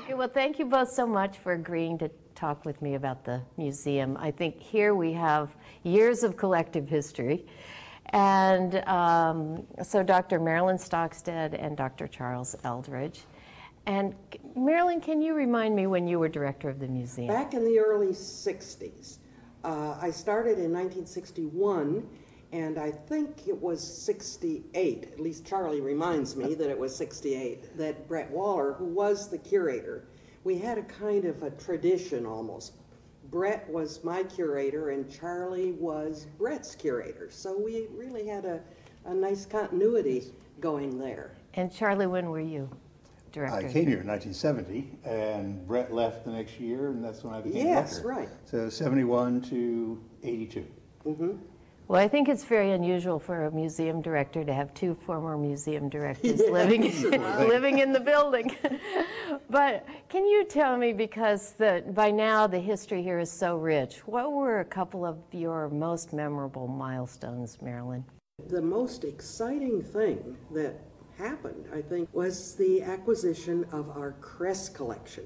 Okay, well, thank you both so much for agreeing to talk with me about the museum. I think here we have years of collective history. And so Dr. Marilyn Stokstad and Dr. Charles Eldredge. And Marilyn, can you remind me when you were director of the museum? Back in the early 60s. I started in 1961, and I think it was 68, at least Charlie reminds me that it was 68, that Brett Waller, who was the curator, we had a kind of a tradition almost. Brett was my curator and Charlie was Brett's curator. So we really had a nice continuity going there. And Charlie, when were you director? I came here in 1970 and Brett left the next year and that's when I became director. Yes, right. So 71 to 82. Mm-hmm. Well, I think it's very unusual for a museum director to have two former museum directors living in the building. But can you tell me, because by now the history here is so rich, what were a couple of your most memorable milestones, Marilyn? The most exciting thing that happened, I think, was the acquisition of our crest collection.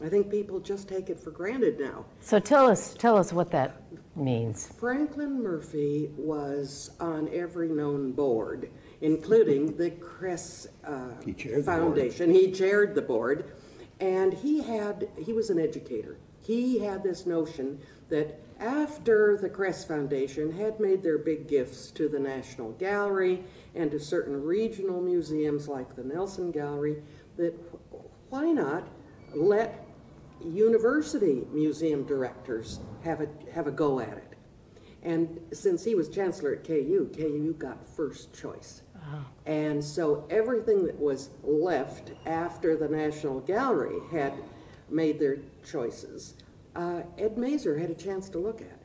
I think people just take it for granted now. So tell us what that means. Franklin Murphy was on every known board, including the Crest Foundation. He chaired the board, and he was an educator. He had this notion that after the Crest Foundation had made their big gifts to the National Gallery and to certain regional museums like the Nelson Gallery, that why not let university museum directors have a go at it. And since he was chancellor at KU got first choice. Oh. And so everything that was left after the National Gallery had made their choices, Ed Mazer had a chance to look at.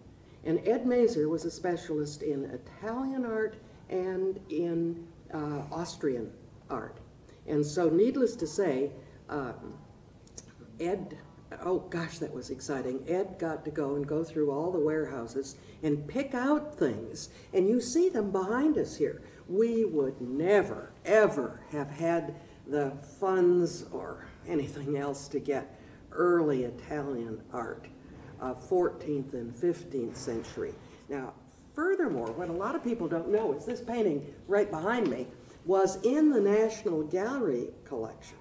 And Ed Mazer was a specialist in Italian art and in Austrian art. And so needless to say, Ed, oh gosh, that was exciting. Ed got to go through all the warehouses and pick out things. And you see them behind us here. We would never, ever have had the funds or anything else to get early Italian art, 14th and 15th century. Now, furthermore, what a lot of people don't know is this painting right behind me was in the National Gallery collection.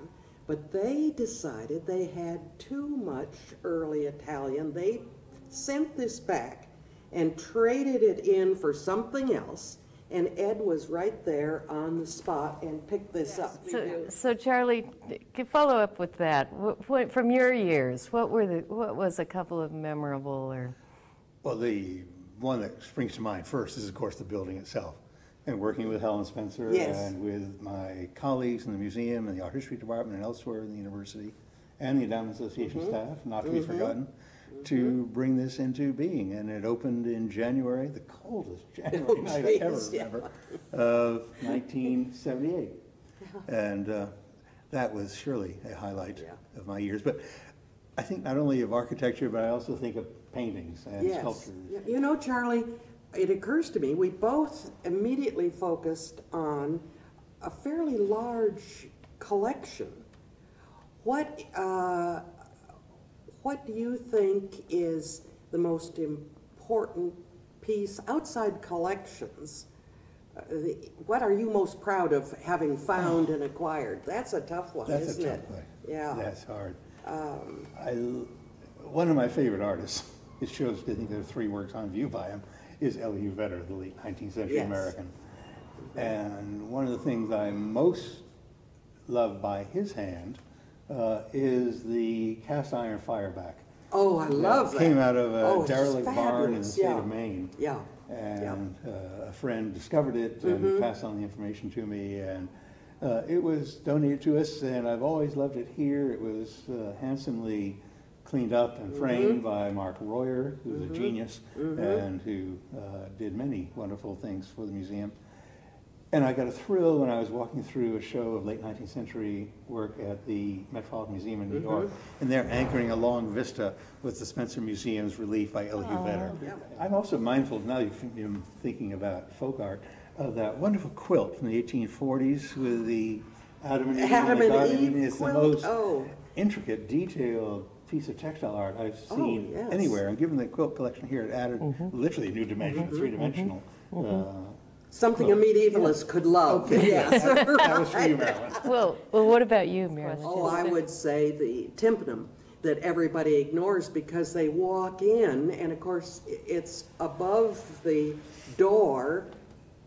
But they decided they had too much early Italian. They sent this back and traded it in for something else. And Ed was right there on the spot and picked this up. So Charlie, to follow up with that, from your years, what was a couple of memorable or? Well, the one that springs to mind first is, of course, the building itself. And working with Helen Spencer and with my colleagues in the museum and the art history department and elsewhere in the university and the Endowment Association staff, not to be forgotten, to bring this into being. And it opened in January, the coldest January night I ever remember, of 1978. And that was surely a highlight of my years. But I think not only of architecture, but I also think of paintings and sculptures. You know, Charlie, it occurs to me, we both immediately focused on a fairly large collection. What do you think is the most important piece outside collections? What are you most proud of having found and acquired? That's a tough one, isn't it? That's a tough one. Yeah. That's hard. One of my favorite artists, it shows, I think there are 3 works on view by him, is Elie Vedder, the late 19th century American. And one of the things I most love by his hand is the cast iron fireback. Oh, I love that. Came out of a derelict barn in the state of Maine. Yeah. And a friend discovered it and passed on the information to me. And it was donated to us, and I've always loved it here. It was handsomely cleaned up and framed by Mark Royer, who's a genius and who did many wonderful things for the museum. And I got a thrill when I was walking through a show of late 19th century work at the Metropolitan Museum in New York, and they're anchoring a long vista with the Spencer Museum's relief by Elie Vedder. I'm also mindful, now you're thinking about folk art, of that wonderful quilt from the 1840s with the Adam and Eve in the garden. It's the most intricate, detailed piece of textile art I've seen yes. anywhere. And given the quilt collection here, it added literally a new dimension, three-dimensional. Something a medievalist could love. Okay, Yes. that was for you, Marilyn. Well, what about you, Marilyn? Oh, I would say the tympanum that everybody ignores because they walk in, and of course it's above the door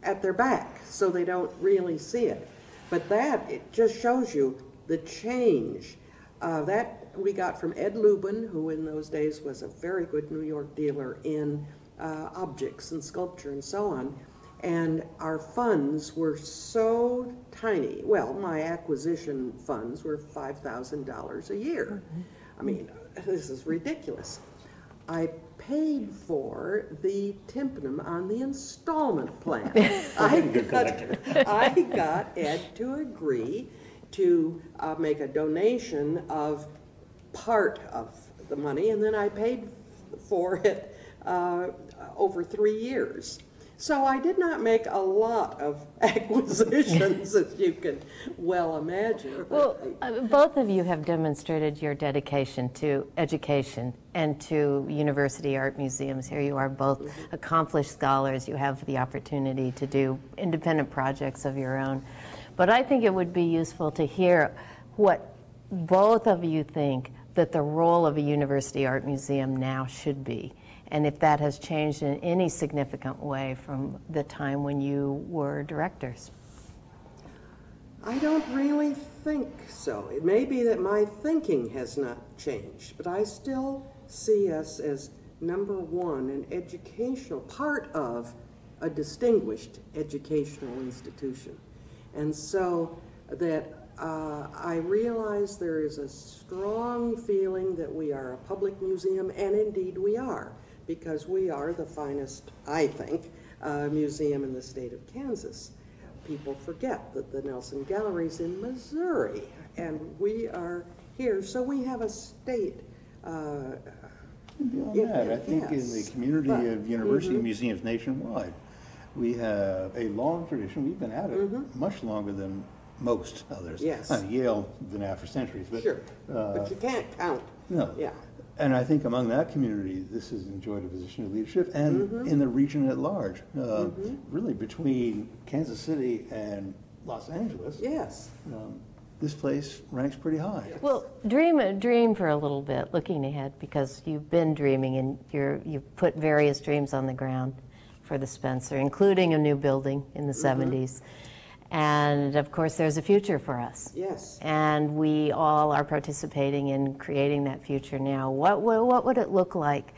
at their back, so they don't really see it. But that, it just shows you the change. That we got from Ed Lubin, who in those days was a very good New York dealer in objects and sculpture and so on. And our funds were so tiny. Well, my acquisition funds were $5,000 a year. I mean, this is ridiculous. I paid for the tympanum on the installment plan. I got Ed to agree to make a donation of part of the money, and then I paid for it over 3 years. So I did not make a lot of acquisitions, as you can well imagine. Well, both of you have demonstrated your dedication to education and to university art museums. Here you are both accomplished scholars. You have the opportunity to do independent projects of your own. But I think it would be useful to hear what both of you think that the role of a university art museum now should be, and if that has changed in any significant way from the time when you were directors. I don't really think so. It may be that my thinking has not changed, but I still see us as number one, an educational part of a distinguished educational institution. And so that I realize there is a strong feeling that we are a public museum, and indeed we are, because we are the finest, I think, museum in the state of Kansas. People forget that the Nelson Gallery's in Missouri, and we are here, so we have a state. Beyond that, I think in the community of university museums nationwide, we have a long tradition. We've been at it much longer than most others. Yes. Yale been at it for centuries, but Sure, but you can't count. no. Yeah. And I think among that community, this has enjoyed a position of leadership, and in the region at large, really between Kansas City and Los Angeles. Yes. This place ranks pretty high. Well, dream for a little bit, looking ahead, because you've been dreaming and you've put various dreams on the ground for the Spencer, including a new building in the 70s. And of course, there's a future for us. Yes. And we all are participating in creating that future now. What would it look like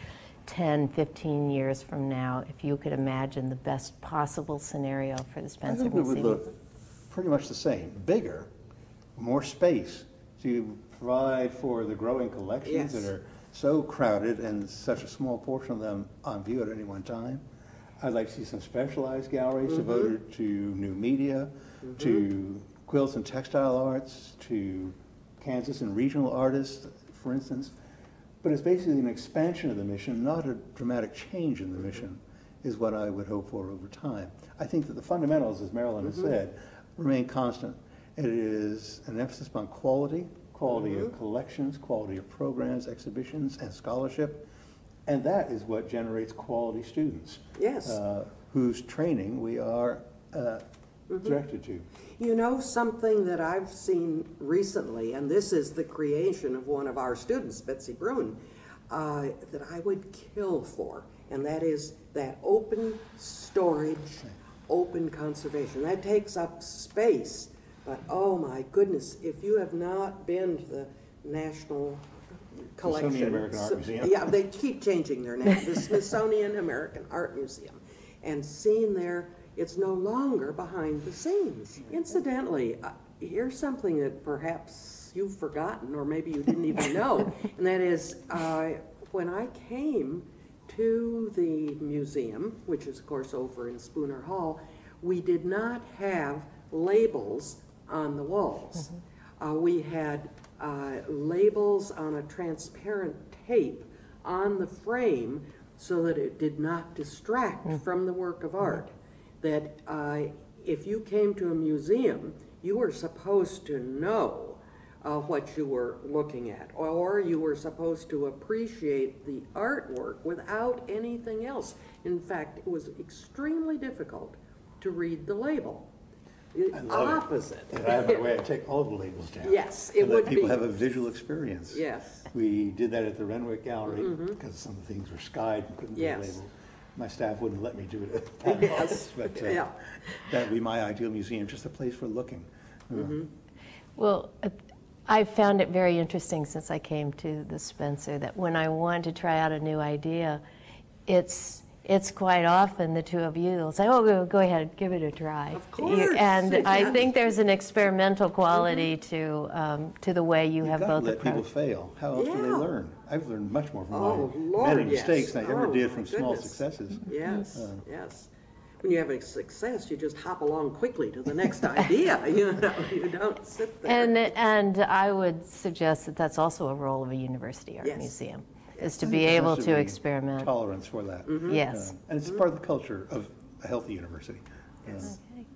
10, 15 years from now if you could imagine the best possible scenario for the I Spencer think it would Museum? look pretty much the same. Bigger, more space to provide for the growing collections Yes. that are so crowded and such a small portion of them on view at any one time. I'd like to see some specialized galleries devoted to new media, to quilts and textile arts, to Kansas and regional artists, for instance. But it's basically an expansion of the mission, not a dramatic change in the mission, is what I would hope for over time. I think that the fundamentals, as Marilyn has said, remain constant. It is an emphasis on quality of collections, quality of programs, exhibitions, and scholarship. And that is what generates quality students. Yes. Whose training we are directed to. You know, something that I've seen recently, and this is the creation of one of our students, Betsy Brune, that I would kill for, and that is that open storage, open conservation. That takes up space, but oh my goodness, if you have not been to the National Collection. Smithsonian American Art Museum. Yeah, they keep changing their name. The Smithsonian American Art Museum. And seen there, it's no longer behind the scenes. Incidentally, here's something that perhaps you've forgotten, or maybe you didn't even know, and that is when I came to the museum, which is of course over in Spooner Hall, we did not have labels on the walls. We had labels on a transparent tape on the frame so that it did not distract from the work of art. That if you came to a museum, you were supposed to know what you were looking at, or you were supposed to appreciate the artwork without anything else. In fact, it was extremely difficult to read the label. Opposite. And I have a way to take all the labels down. Yes, it would let people be. have a visual experience. Yes. We did that at the Renwick Gallery because some of the things were skied and couldn't be Yes. labeled. My staff wouldn't let me do it at the Yes. but Yeah. that would be my ideal museum, just a place for looking. Well, I found it very interesting since I came to the Spencer that when I want to try out a new idea, it's quite often the two of you will say, "Oh, go ahead, give it a try." Of course. And I think there's an experimental quality to the way you have You've got both to let people approached. fail. How else do they Yeah. learn? I've learned much more from Oh, my Lord, many yes. mistakes than I ever Oh, did my from small goodness. successes. Yes, yes. When you have a success, you just hop along quickly to the next idea. You don't sit there. And I would suggest that that's also a role of a university art Yes. museum, is to be There able has to be experiment. Tolerance for that. Yes. And it's part of the culture of a healthy university. Yes. Okay.